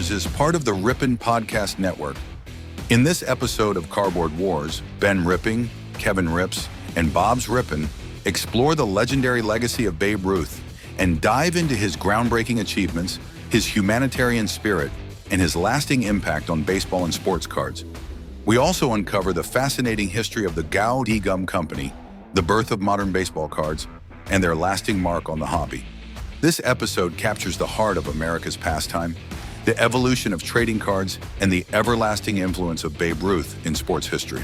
Wars is part of the Rippin' Podcast Network. In this episode of Cardboard Wars, Ben Ripping, Kevin Rips, and Bob's Rippin' explore the legendary legacy of Babe Ruth and dive into his groundbreaking achievements, his humanitarian spirit, and his lasting impact on baseball and sports cards. We also uncover the fascinating history of the Goudey Gum Company, the birth of modern baseball cards, and their lasting mark on the hobby. This episode captures the heart of America's pastime, the evolution of trading cards, and the everlasting influence of Babe Ruth in sports history.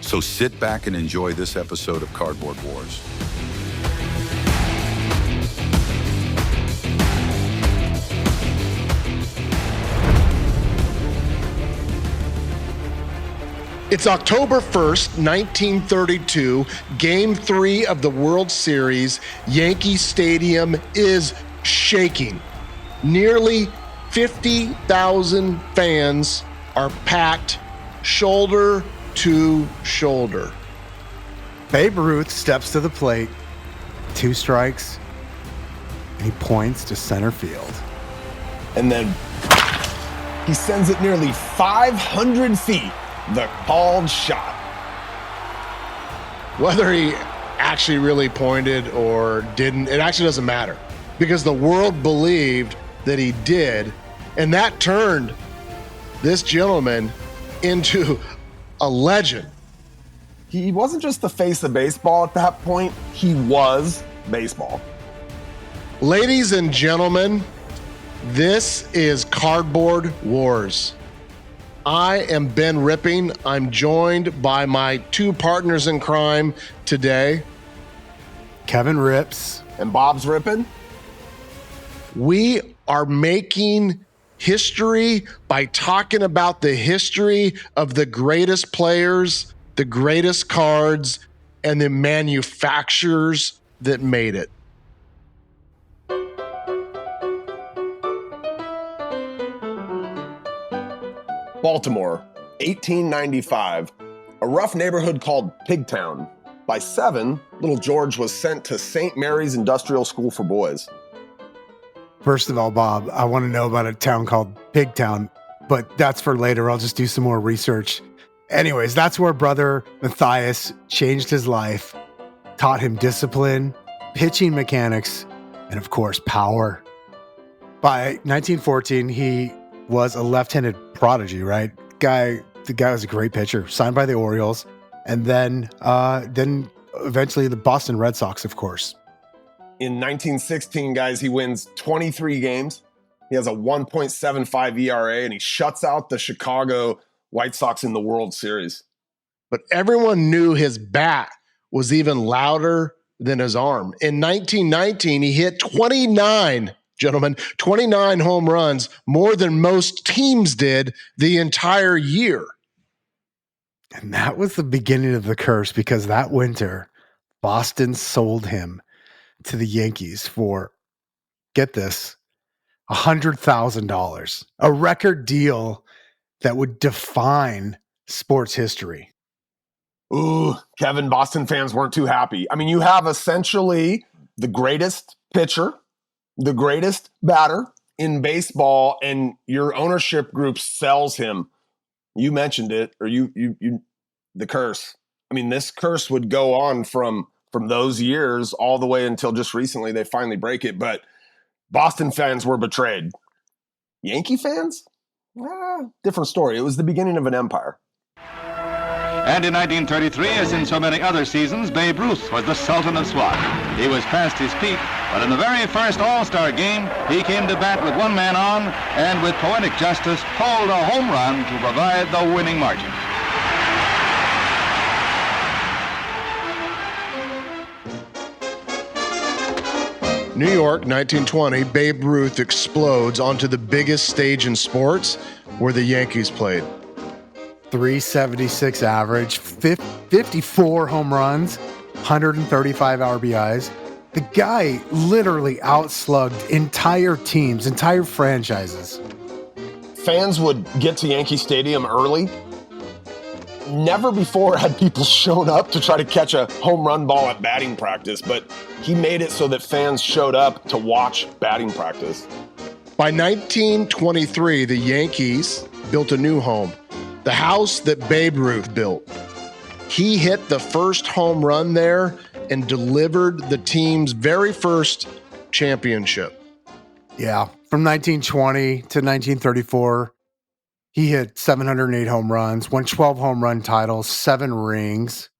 So sit back and enjoy this episode of Cardboard Wars. It's October 1st, 1932, Game 3 of the World Series. Yankee Stadium is shaking. Nearly 50,000 fans are packed shoulder to shoulder. Babe Ruth steps to the plate, 2 strikes, and he points to center field. And then he sends it nearly 500 feet. The called shot. Whether he actually really pointed or didn't, it actually doesn't matter because the world believed that he did, and that turned this gentleman into a legend. He wasn't just the face of baseball at that point, he was baseball. Ladies and gentlemen, this is Cardboard Wars. I am Ben Ripping. I'm joined by my 2 partners in crime today. Kevin Rips. And Bob's Ripping. We are making history by talking about the history of the greatest players, the greatest cards, and the manufacturers that made it. Baltimore, 1895, a rough neighborhood called Pigtown. By 7, little George was sent to St. Mary's Industrial School for Boys. First of all, Bob, I want to know about a town called Pigtown, but that's for later. I'll just do some more research. Anyways, that's where brother Matthias changed his life, taught him discipline, pitching mechanics, and of course, power. By 1914, he was a left-handed prodigy, right? The guy was a great pitcher, signed by the Orioles, and then eventually the Boston Red Sox, of course. In 1916, guys, he wins 23 games. He has a 1.75 ERA, and he shuts out the Chicago White Sox in the World Series. But everyone knew his bat was even louder than his arm. In 1919, he hit 29 home runs, more than most teams did the entire year. And that was the beginning of the curse because that winter, Boston sold him to the Yankees for, get this, $100,000, a record deal that would define sports history. Ooh, Kevin, Boston fans weren't too happy. I mean, you have essentially the greatest pitcher, the greatest batter in baseball, and your ownership group sells him. You mentioned it, or you the curse. I mean, this curse would go on from those years all the way until just recently they finally break it. But Boston fans were betrayed. Yankee fans? Different story. It was the beginning of an empire. And in 1933, as in so many other seasons, Babe Ruth was the Sultan of SWAT. He was past his peak, but in the very first All-Star game, he came to bat with 1 man on and with poetic justice pulled a home run to provide the winning margin. New York, 1920, Babe Ruth explodes onto the biggest stage in sports where the Yankees played. 376 average, 54 home runs, 135 RBIs. The guy literally outslugged entire teams, entire franchises. Fans would get to Yankee Stadium early. Never before had people shown up to try to catch a home run ball at batting practice, but he made it so that fans showed up to watch batting practice. By 1923, the Yankees built a new home, the house that Babe Ruth built. He hit the first home run there and delivered the team's very first championship. Yeah. From 1920 to 1934, he hit 708 home runs, won 12 home run titles, 7 rings.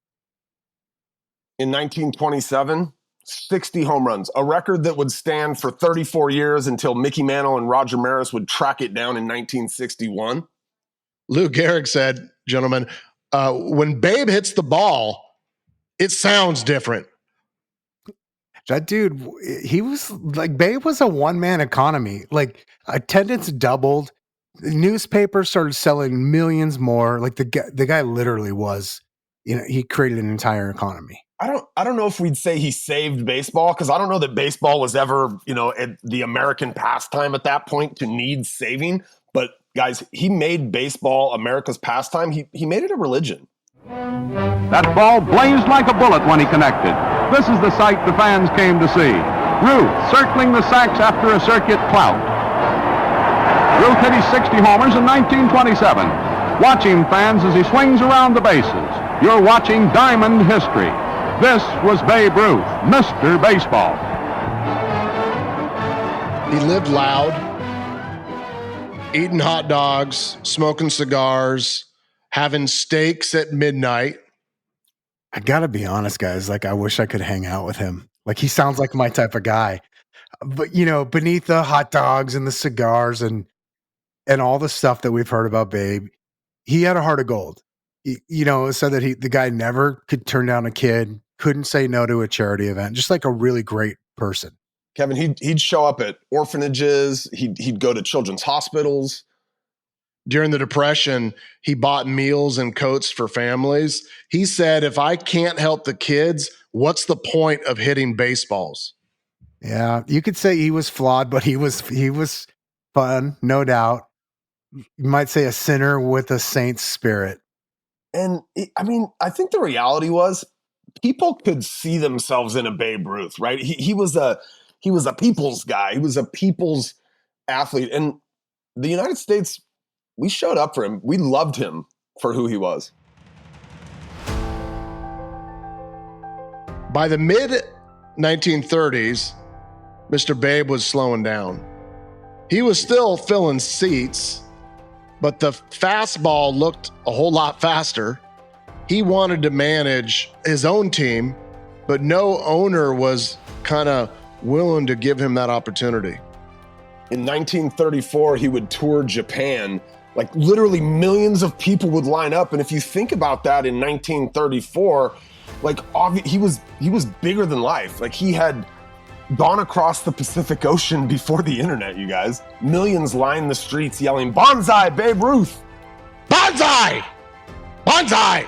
In 1927, 60 home runs, a record that would stand for 34 years until Mickey Mantle and Roger Maris would track it down in 1961. Lou Gehrig said, gentlemen, when Babe hits the ball, it sounds different. That dude, he was like, Babe was a one-man economy. Like, attendance doubled. The newspapers started selling millions more. Like, the guy literally was, he created an entire economy. I don't know if we'd say he saved baseball, because I don't know that baseball was ever, the American pastime at that point to need saving. But guys, he made baseball America's pastime. He made it a religion. That ball blazed like a bullet when he connected. This is the sight the fans came to see. Ruth circling the sacks after a circuit clout. Ruth hit his 60 homers in 1927. Watch him, fans, as he swings around the bases. You're watching Diamond history. This was Babe Ruth, Mr. Baseball. He lived loud, eating hot dogs, smoking cigars, having steaks at midnight. I gotta be honest, guys. Like, I wish I could hang out with him. Like, he sounds like my type of guy. But, beneath the hot dogs and the cigars and all the stuff that we've heard about Babe, he had a heart of gold. It said that the guy never could turn down a kid, couldn't say no to a charity event, just like a really great person. Kevin, he'd show up at orphanages. He'd go to children's hospitals. During the Depression, he bought meals and coats for families. He said, if I can't help the kids, what's the point of hitting baseballs? Yeah, you could say he was flawed, but he was fun, no doubt. You might say a sinner with a saint's spirit. And I think the reality was people could see themselves in a Babe Ruth, right? He was a people's guy. He was a people's athlete. And the United States, we showed up for him. We loved him for who he was. By the mid-1930s, Mr. Babe was slowing down. He was still filling seats, but the fastball looked a whole lot faster. He wanted to manage his own team, but no owner was kind of willing to give him that opportunity. In 1934, he would tour Japan. Like, literally millions of people would line up. And if you think about that in 1934, like, he was bigger than life. Like, he had gone across the Pacific Ocean before the internet, you guys. Millions lined the streets yelling, "Bonsai, Babe Ruth! Bonsai! Bonsai!"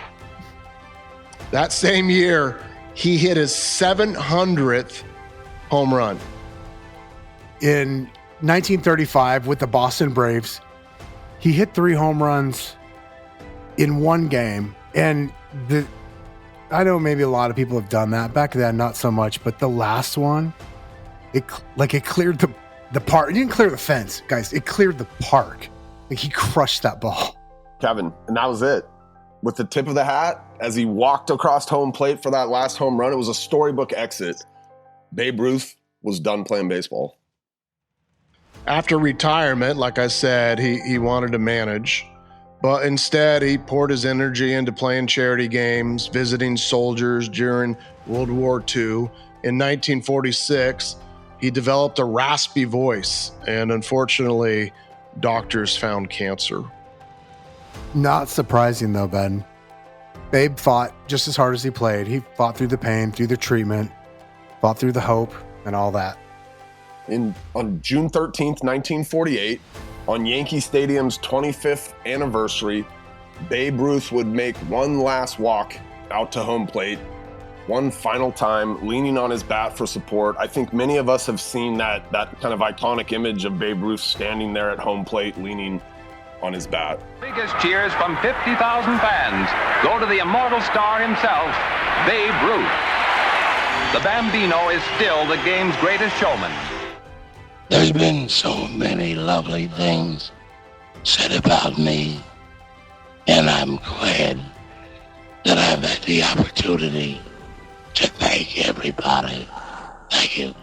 That same year, he hit his 700th home run. In 1935, with the Boston Braves, he hit 3 home runs in one game. And I know maybe a lot of people have done that. Back then, not so much. But the last one, it cleared the park. It didn't clear the fence, guys. It cleared the park. Like, he crushed that ball. Kevin, and that was it. With the tip of the hat, as he walked across home plate for that last home run, it was a storybook exit. Babe Ruth was done playing baseball. After retirement, like I said, he wanted to manage, but instead he poured his energy into playing charity games, visiting soldiers during World War II. In 1946, he developed a raspy voice, and unfortunately, doctors found cancer. Not surprising, though, Ben. Babe fought just as hard as he played. He fought through the pain, through the treatment, fought through the hope, and all that. On June 13th, 1948, on Yankee Stadium's 25th anniversary, Babe Ruth would make one last walk out to home plate, one final time, leaning on his bat for support. I think many of us have seen that kind of iconic image of Babe Ruth standing there at home plate, leaning on his bat. Biggest cheers from 50,000 fans go to the immortal star himself, Babe Ruth. The Bambino is still the game's greatest showman. There's been so many lovely things said about me, and I'm glad that I've had the opportunity to thank everybody. Thank you.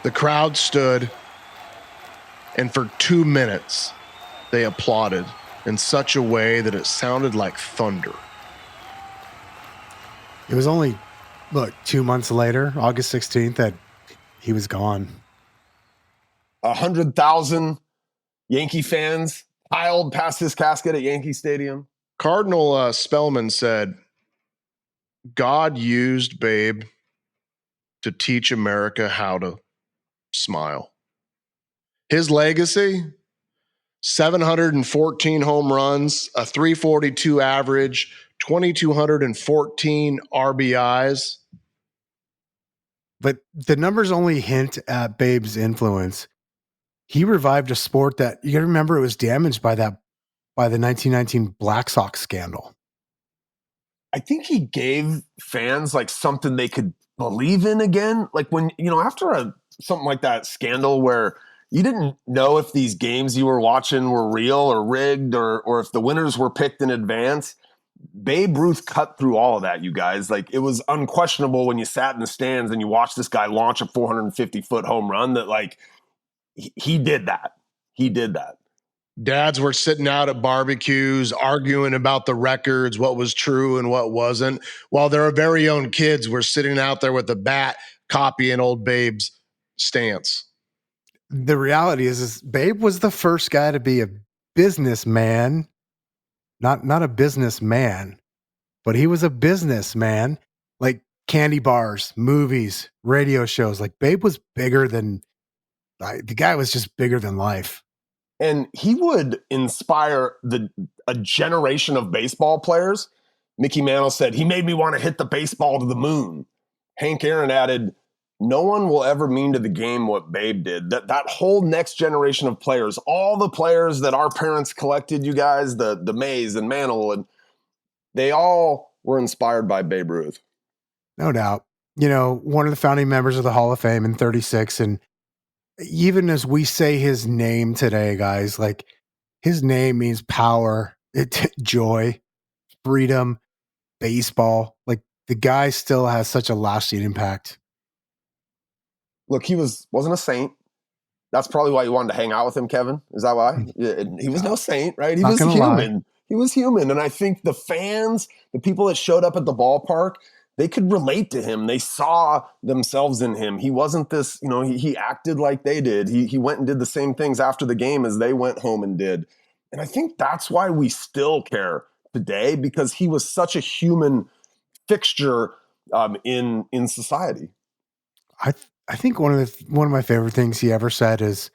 The crowd stood, and for 2 minutes, they applauded in such a way that it sounded like thunder. It was only, 2 months later, August 16th, that he was gone. 100,000 Yankee fans piled past his casket at Yankee Stadium. Cardinal Spellman said, God used Babe to teach America how to smile. His legacy, 714 home runs, a 342 average, 2,214 RBIs. But the numbers only hint at Babe's influence. He revived a sport that, you got to remember, it was damaged by the 1919 Black Sox scandal. I think he gave fans like something they could believe in again. Like when, after something like that scandal where you didn't know if these games you were watching were real or rigged or if the winners were picked in advance. Babe Ruth cut through all of that, you guys. Like, it was unquestionable when you sat in the stands and you watched this guy launch a 450-foot home run that, like, he did that. He did that. Dads were sitting out at barbecues, arguing about the records, what was true and what wasn't, while their very own kids were sitting out there with a bat copying old Babe's stance. The reality is Babe was the first guy to be a businessman, not a businessman, but he was a businessman. Like candy bars, movies, radio shows. Like Babe was bigger than the guy was just bigger than life. And he would inspire a generation of baseball players. Mickey Mantle said, he made me want to hit the baseball to the moon. Hank Aaron added, no one will ever mean to the game what Babe did. That whole next generation of players, all the players that our parents collected, you guys, the Mays and Mantle, and they all were inspired by Babe Ruth. No doubt. One of the founding members of the Hall of Fame in 36. And even as we say his name today, guys, like his name means power, joy, freedom, baseball. Like the guy still has such a lasting impact. Look, he wasn't a saint. That's probably why you wanted to hang out with him, Kevin. Is that why? He was no saint, right? He was human. Lie. He was human. And I think the fans, the people that showed up at the ballpark, they could relate to him. They saw themselves in him. He wasn't this, he acted like they did. He went and did the same things after the game as they went home and did. And I think that's why we still care today, because he was such a human fixture in society. I think one of my favorite things he ever said is,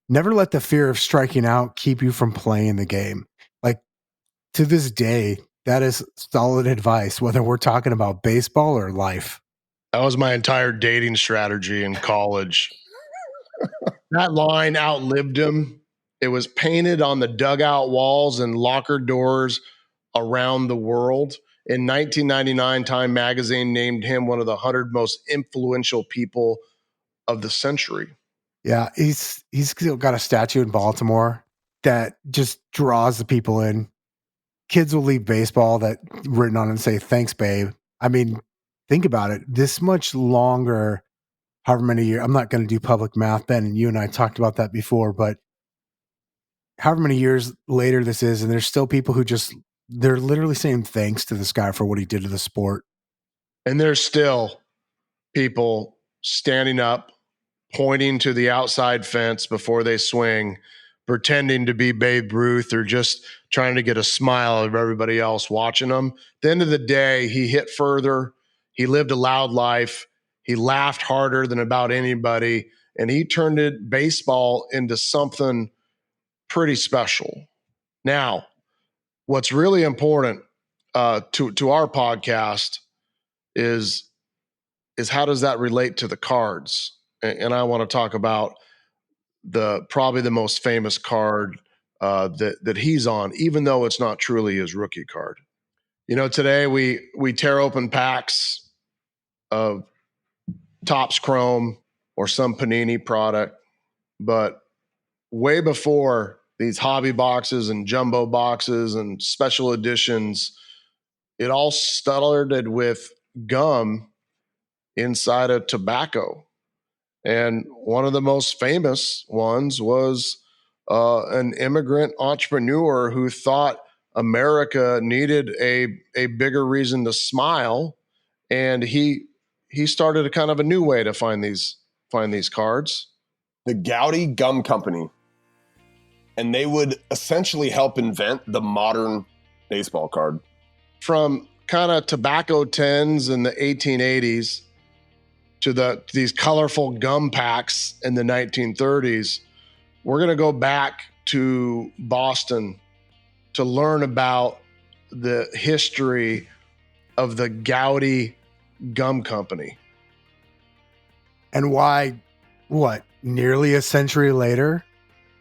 never let the fear of striking out keep you from playing the game. Like to this day, that is solid advice, whether we're talking about baseball or life. That was my entire dating strategy in college. That line outlived him. It was painted on the dugout walls and locker doors around the world. In 1999, Time magazine named him one of the 100 most influential people of the century. Yeah, he's still got a statue in Baltimore that just draws the people in. Kids will leave baseball that written on and say, thanks, Babe. I mean, think about it. This much longer, however many years, I'm not going to do public math, Ben, and you and I talked about that before, but however many years later this is, and there's still people who they're literally saying thanks to this guy for what he did to the sport. And there's still people standing up, pointing to the outside fence before they swing, pretending to be Babe Ruth or just trying to get a smile of everybody else watching them. At the end of the day, he hit further. He lived a loud life. He laughed harder than about anybody. And he turned baseball into something pretty special. Now, what's really important to our podcast is how does that relate to the cards? And I want to talk about probably the most famous card that he's on, even though it's not truly his rookie card. Today we tear open packs of Topps Chrome or some Panini product, but way before these hobby boxes and jumbo boxes and special editions, it all started with gum inside of tobacco. And one of the most famous ones was an immigrant entrepreneur who thought America needed a bigger reason to smile, and he started a kind of a new way to find these cards. The Gowdy Gum Company. And they would essentially help invent the modern baseball card. From kind of tobacco tins in the 1880s to these colorful gum packs in the 1930s, we're going to go back to Boston to learn about the history of the Goudey Gum Company. And why, nearly a century later,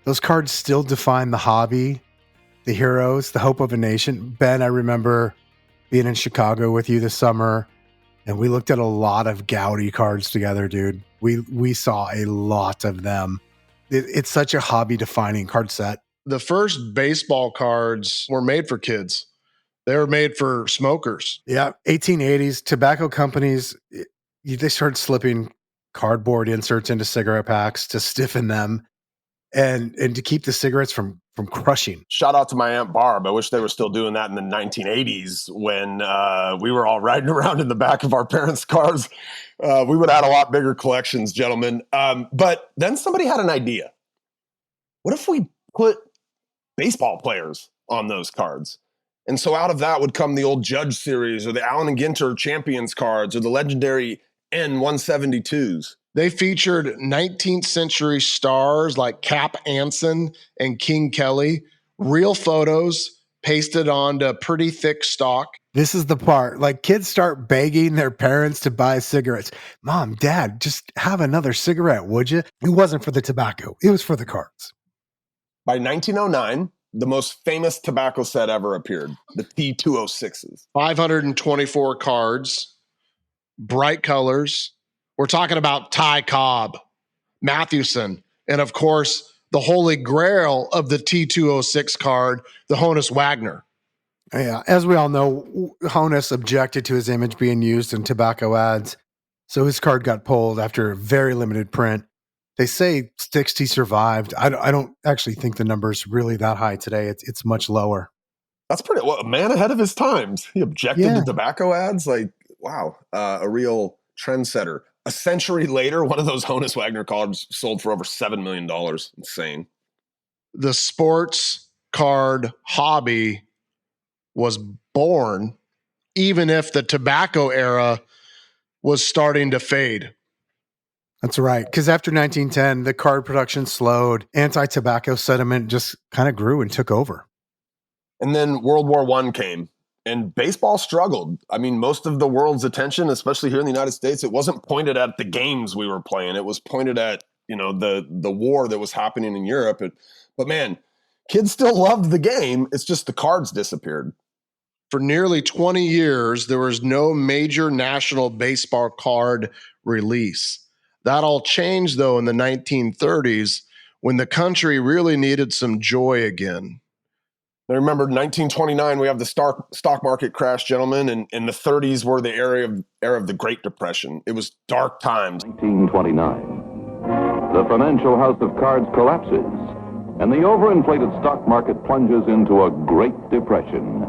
those cards still define the hobby, the heroes, the hope of a nation. Ben, I remember being in Chicago with you this summer, and we looked at a lot of Gowdy cards together, dude. We saw a lot of them. It's such a hobby-defining card set. The first baseball cards were made for kids. They were made for smokers. Yeah, 1880s, tobacco companies, they started slipping cardboard inserts into cigarette packs to stiffen them and to keep the cigarettes from crushing. Shout out to my Aunt Barb. I wish they were still doing that in the 1980s when we were all riding around in the back of our parents' cars. We would have had a lot bigger collections, gentlemen. But then somebody had an idea. What if we put baseball players on those cards? And so out of that would come the old Judge series or the Allen and Ginter Champions cards or the legendary N172s. They featured 19th century stars like Cap Anson and King Kelly, real photos pasted onto pretty thick stock. This is the part, like kids start begging their parents to buy cigarettes. Mom, Dad, just have another cigarette, would you? It wasn't for the tobacco. It was for the cards. By 1909, the most famous tobacco set ever appeared, the T206s. 524 cards, bright colors. We're talking about Ty Cobb, Mathewson, and of course, the holy grail of the T206 card, the Honus Wagner. Yeah, as we all know, Honus objected to his image being used in tobacco ads, so his card got pulled after a very limited print. They say 60 survived. I don't actually think the number's really that high today. It's much lower. That's pretty, a man ahead of his times. He objected to tobacco ads. Like, wow, a real trendsetter. A century later, one of those Honus Wagner cards sold for over $7 million. Insane. The sports card hobby was born, even if the tobacco era was starting to fade. That's right. Because after 1910, the card production slowed. Anti-tobacco sentiment just kind of grew and took over. And then World War I came. And baseball struggled. I mean, most of the world's attention, especially here in the United States, it wasn't pointed at the games we were playing. It was pointed at, the war that was happening in Europe. But man, kids still loved the game. It's just the cards disappeared. For nearly 20 years, there was no major national baseball card release. That all changed, though, in the 1930s when the country really needed some joy again. I remember 1929, we have the stock market crash, gentlemen, and in the 30s were the era of the Great Depression. It was dark times. 1929. The financial house of cards collapses, and the overinflated stock market plunges into a Great Depression.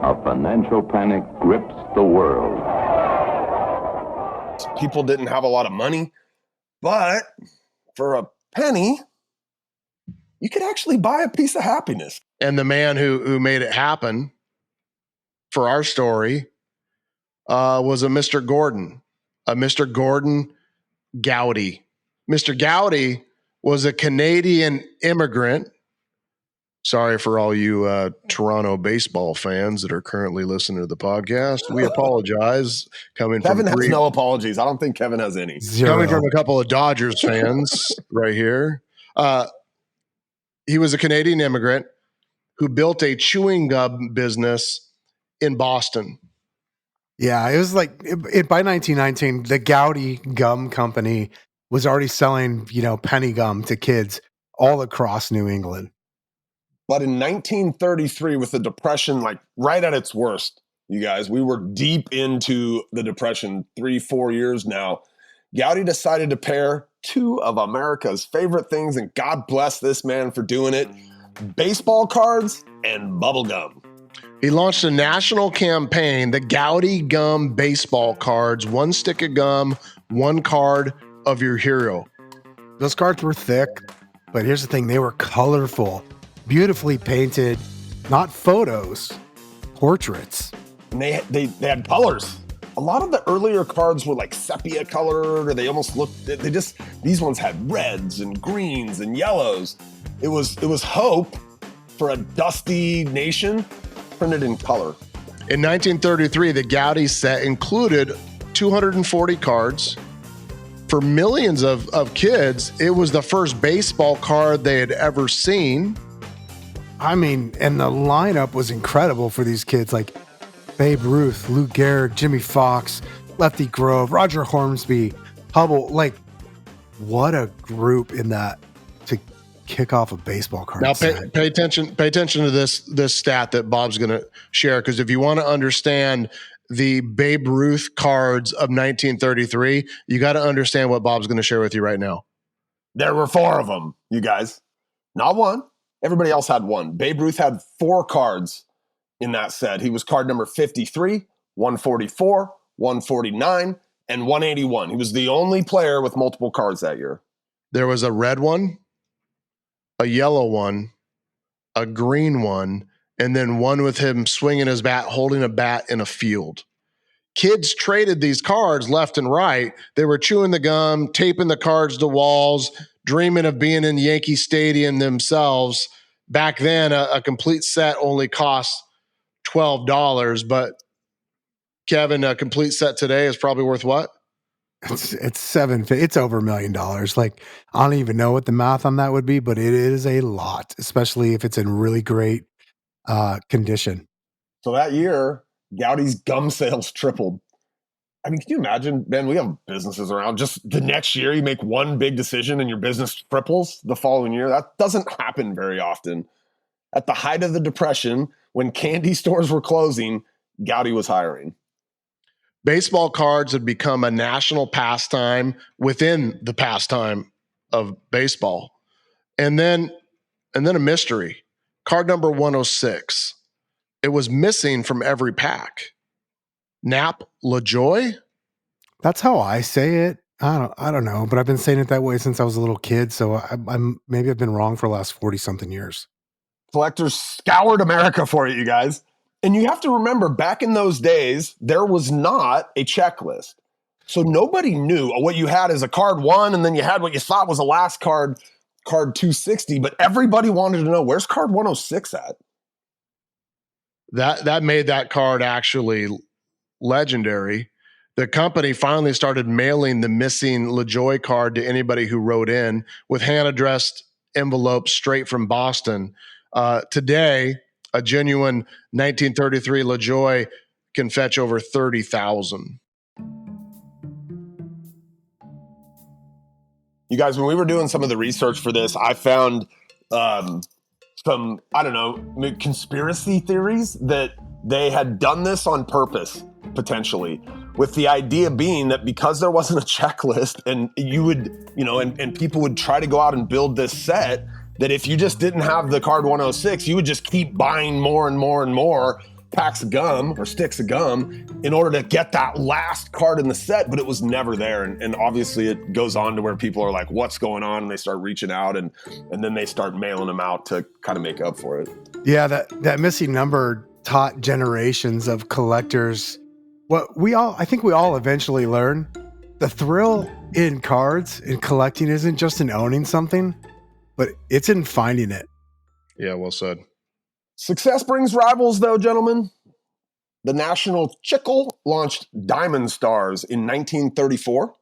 A financial panic grips the world. People didn't have a lot of money, but for a penny, you could actually buy a piece of happiness. And the man who made it happen for our story was a Mr. Gordon Gowdy. Mr. Gowdy was a Canadian immigrant. Sorry for all you Toronto baseball fans that are currently listening to the podcast. We apologize. Kevin has no apologies. I don't think Kevin has any. Zero. Coming from a couple of Dodgers fans right here. He was a Canadian immigrant who built a chewing gum business in Boston. Yeah, it was like by 1919, the Goudey Gum Company was already selling, penny gum to kids all across New England. But in 1933, with the Depression like right at its worst, you guys, we were deep into the Depression, 3-4 years now. Gowdy decided to pair two of America's favorite things, and God bless this man for doing it: baseball cards and bubble gum. He launched a national campaign, the Goudey Gum baseball cards, one stick of gum, one card of your hero. Those cards were thick, but here's the thing, they were colorful, beautifully painted, not photos, portraits. And they had colors. A lot of the earlier cards were like sepia colored, or they almost looked, these ones had reds and greens and yellows. It was hope for a dusty nation printed in color. In 1933, the Gowdy set included 240 cards. For millions of kids, it was the first baseball card they had ever seen. I mean, and the lineup was incredible for these kids, like Babe Ruth, Lou Gehrig, Jimmy Fox, Lefty Grove, Roger Hornsby, Hubble. Like, what a group in that to kick off a baseball card. Now, set. pay attention to this stat that Bob's going to share, because if you want to understand the Babe Ruth cards of 1933, you got to understand what Bob's going to share with you right now. There were 4 of them, you guys. Not one. Everybody else had one. Babe Ruth had 4 cards in that set. He was card number 53, 144, 149, and 181. He was the only player with multiple cards that year. There was a red one, a yellow one, a green one, and then one with him swinging his bat, holding a bat in a field. Kids traded these cards left and right. They were chewing the gum, taping the cards to walls, dreaming of being in Yankee Stadium themselves. Back then, a complete set only cost $12, but Kevin, a complete set today is probably worth what? It's it's over $1 million. Like, I don't even know what the math on that would be, but it is a lot, especially if it's in really great condition. So that year, Gowdy's gum sales tripled. I mean, can you imagine, Ben, we have businesses around. Just the next year, you make one big decision and your business triples the following year. That doesn't happen very often. At the height of the Depression, when candy stores were closing, Gowdy was hiring. Baseball cards had become a national pastime within the pastime of baseball. And then a mystery. Card number 106. It was missing from every pack. Nap Lajoie? That's how I say it. I don't know, but I've been saying it that way since I was a little kid. So I'm maybe I've been wrong for the last 40 something years. Collectors scoured America for it, you guys. And you have to remember, back in those days, there was not a checklist. So nobody knew. What you had is a card 1, and then you had what you thought was the last card 260, but everybody wanted to know, where's card 106 at? That made that card actually legendary. The company finally started mailing the missing Lajoie card to anybody who wrote in with hand-addressed envelopes straight from Boston. Today, a genuine 1933 Lajoie can fetch over $30,000. You guys, when we were doing some of the research for this, I found some, I don't know, conspiracy theories that they had done this on purpose, potentially, with the idea being that because there wasn't a checklist and you would, and people would try to go out and build this set, that if you just didn't have the card 106, you would just keep buying more and more and more packs of gum or sticks of gum in order to get that last card in the set, but it was never there. And obviously it goes on to where people are like, what's going on? And they start reaching out and then they start mailing them out to kind of make up for it. Yeah, that missing number taught generations of collectors I think we all eventually learn. The thrill in cards and collecting isn't just in owning something, but it's in finding it. Yeah, well said. Success brings rivals, though, gentlemen. The National Chickle launched Diamond Stars in 1934.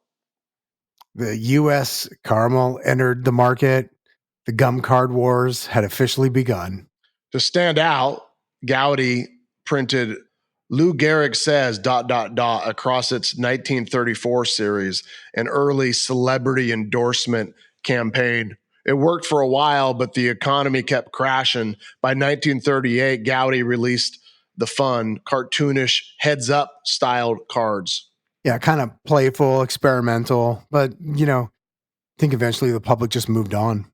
The U.S. caramel entered the market. The gum card wars had officially begun. To stand out, Gowdy printed Lou Gehrig says, ... across its 1934 series, an early celebrity endorsement campaign. It worked for a while, but the economy kept crashing. By 1938, Gowdy released the fun, cartoonish, heads-up styled cards. Yeah, kind of playful, experimental, but, I think eventually the public just moved on.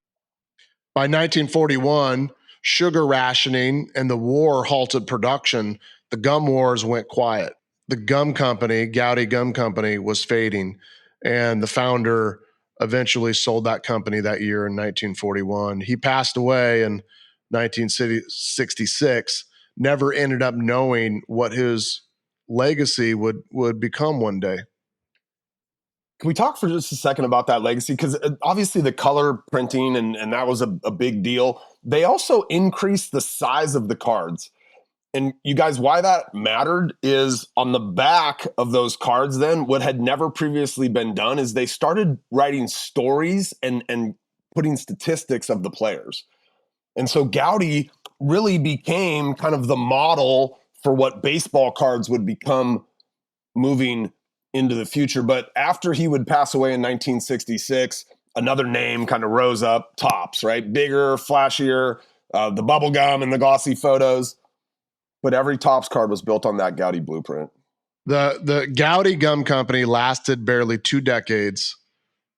By 1941, sugar rationing and the war halted production. The gum wars went quiet. The gum company, Goudey Gum Company, was fading, and the founder eventually sold that company that year in 1941. He passed away in 1966, never ended up knowing what his legacy would become one day. Can we talk for just a second about that legacy? Because obviously the color printing, and that was a big deal. They also increased the size of the cards. And you guys, why that mattered is on the back of those cards then, what had never previously been done is they started writing stories and putting statistics of the players. And so Gowdy really became kind of the model for what baseball cards would become moving into the future. But after he would pass away in 1966, another name kind of rose up, Topps, right? Bigger, flashier, the bubble gum and the glossy photos. But every Topps card was built on that Gowdy blueprint. The Goudey Gum Company lasted barely 2 decades,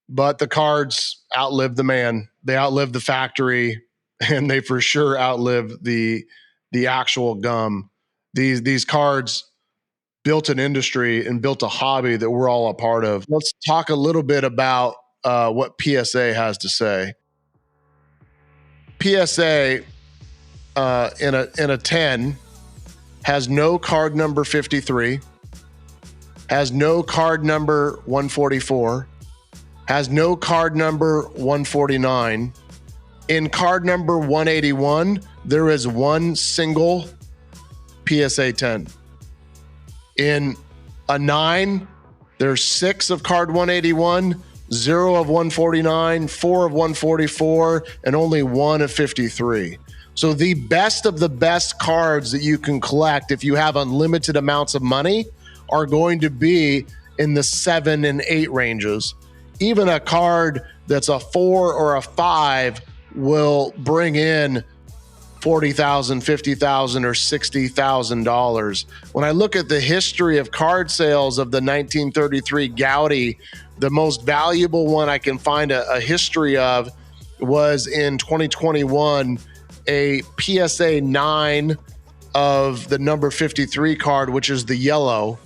but the cards outlived the man. They outlived the factory, and they for sure outlived the actual gum. These cards built an industry and built a hobby that we're all a part of. Let's talk a little bit about what PSA has to say. PSA in a 10 has no card number 53, has no card number 144, has no card number 149. In card number 181, there is one single PSA 10. In a 9, there's 6 of card 181, 0 of 149, 4 of 144, and only 1 of 53. So the best of the best cards that you can collect if you have unlimited amounts of money are going to be in the 7 and 8 ranges. Even a card that's a 4 or a 5 will bring in $40,000, $50,000, or $60,000. When I look at the history of card sales of the 1933 Gowdy, the most valuable one I can find a history of was in 2021, a PSA 9 of the number 53 card, which is the yellow,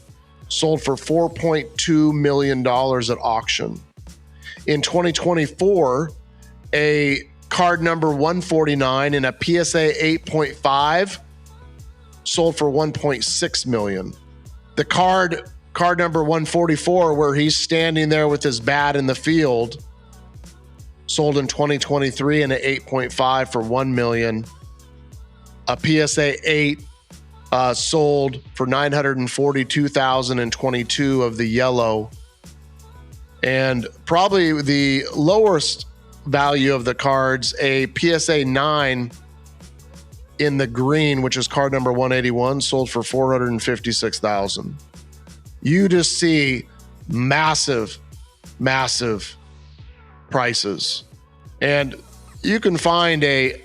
sold for $4.2 million at auction. In 2024, a card number 149 in a PSA 8.5 sold for $1.6 million. The card number 144, where he's standing there with his bat in the field, sold in 2023 in an 8.5 for $1 million. A PSA 8 sold for $942,022 of the yellow. And probably the lowest value of the cards, a PSA 9 in the green, which is card number 181, sold for $456,000. You just see massive prices. And you can find a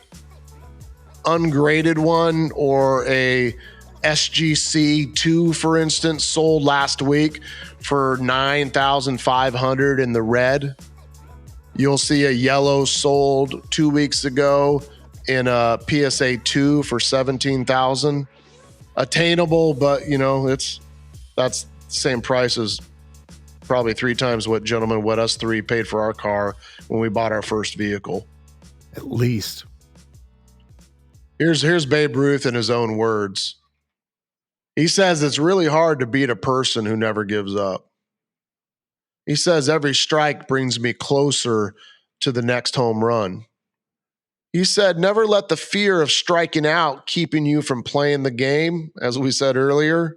ungraded one or a SGC 2, for instance, sold last week for $9,500 in the red. You'll see a yellow sold 2 weeks ago in a PSA 2 for $17,000. Attainable, but that's the same price as probably 3 times what us 3 paid for our car when we bought our first vehicle. At least. Here's Babe Ruth in his own words. He says it's really hard to beat a person who never gives up. He says every strike brings me closer to the next home run. He said, never let the fear of striking out keeping you from playing the game, as we said earlier.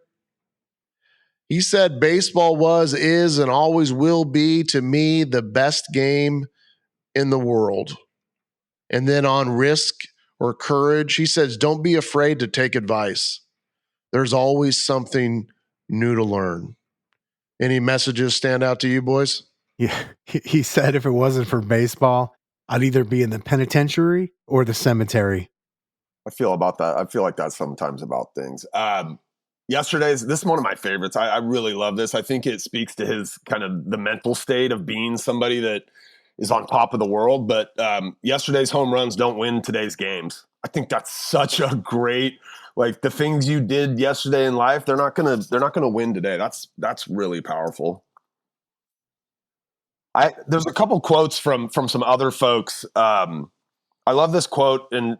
He said, baseball was, is, and always will be, to me, the best game in the world. And then on risk or courage, he says, don't be afraid to take advice. There's always something new to learn. Any messages stand out to you, boys? Yeah, he said if it wasn't for baseball, I'd either be in the penitentiary or the cemetery. I feel about that. I feel like that sometimes about things. This is one of my favorites. I really love this. I think it speaks to his kind of the mental state of being somebody that is on top of the world. But yesterday's home runs don't win today's games. I think that's such a great, like, the things you did yesterday in life, they're not gonna win today. That's really powerful. There's a couple quotes from some other folks. I love this quote, and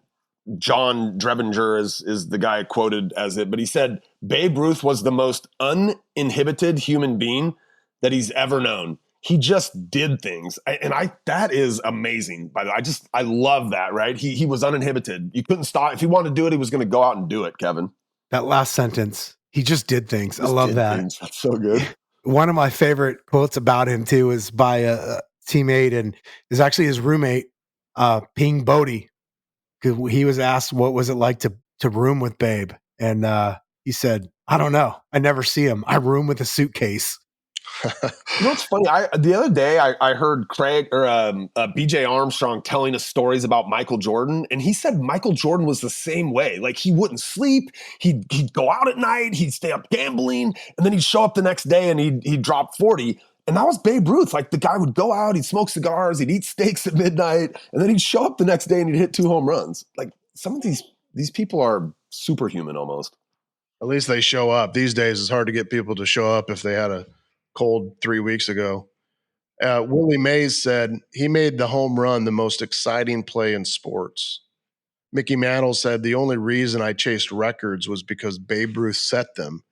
John Drebinger is the guy quoted as it, but he said, Babe Ruth was the most uninhibited human being that he's ever known. He just did things. That is amazing. By the way, I love that, right? He was uninhibited. You couldn't stop. If he wanted to do it, he was going to go out and do it, Kevin. That last sentence, he just did things. I love that. Things. That's so good. One of my favorite quotes about him too is by a teammate, and is actually his roommate, Ping Bodie. He was asked what was it like to room with Babe, and he said, I don't know, I never see him, I room with a suitcase. You know what's funny? The other day I heard Craig or BJ Armstrong telling us stories about Michael Jordan, and he said Michael Jordan was the same way. Like, he wouldn't sleep, he'd go out at night, he'd stay up gambling, and then he'd show up the next day and he'd drop 40. And that was Babe Ruth. Like, the guy would go out, he'd smoke cigars, he'd eat steaks at midnight, and then he'd show up the next day and he'd hit 2 home runs. Like, some of these people are superhuman almost. At least they show up. These days, it's hard to get people to show up if they had a cold 3 weeks ago. Willie Mays said he made the home run the most exciting play in sports. Mickey Mantle said the only reason I chased records was because Babe Ruth set them.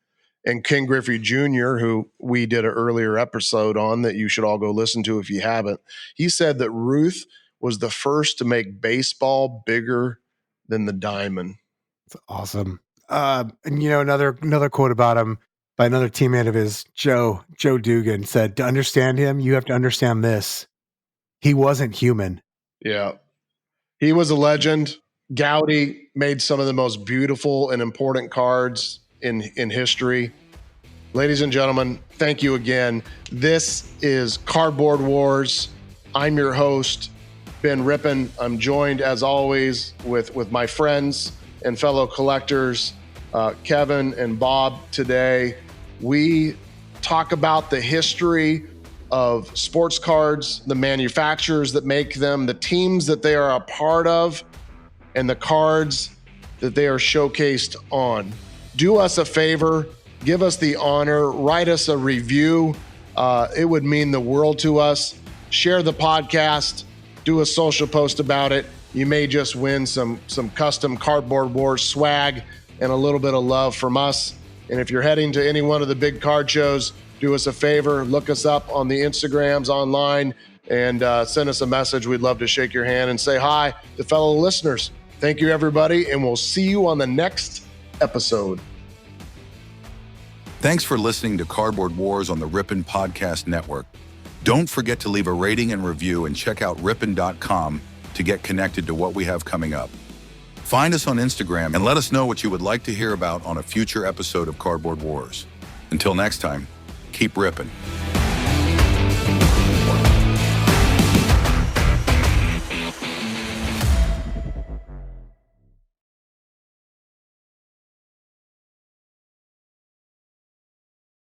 And Ken Griffey Jr., who we did an earlier episode on that you should all go listen to if you haven't, he said that Ruth was the first to make baseball bigger than the diamond. That's awesome. And another quote about him by another teammate of his, Joe Dugan, said, to understand him, you have to understand this. He wasn't human. Yeah. He was a legend. Gowdy made some of the most beautiful and important cards in history. Ladies and gentlemen, thank you again. This is Cardboard Wars. I'm your host, Ben Rippin. I'm joined, as always, with my friends and fellow collectors, Kevin and Bob. Today, we talk about the history of sports cards, the manufacturers that make them, the teams that they are a part of, and the cards that they are showcased on. Do us a favor, give us the honor, write us a review. It would mean the world to us. Share the podcast, do a social post about it. You may just win some custom Cardboard Wars swag and a little bit of love from us. And if you're heading to any one of the big card shows, do us a favor, look us up on the Instagrams online and send us a message. We'd love to shake your hand and say hi to fellow listeners. Thank you, everybody, and we'll see you on the next episode. Thanks for listening to Cardboard Wars on the Rippin' Podcast Network. Don't forget to leave a rating and review and check out rippin.com to get connected to what we have coming up. Find us on Instagram and let us know what you would like to hear about on a future episode of Cardboard Wars. Until next time, keep rippin'.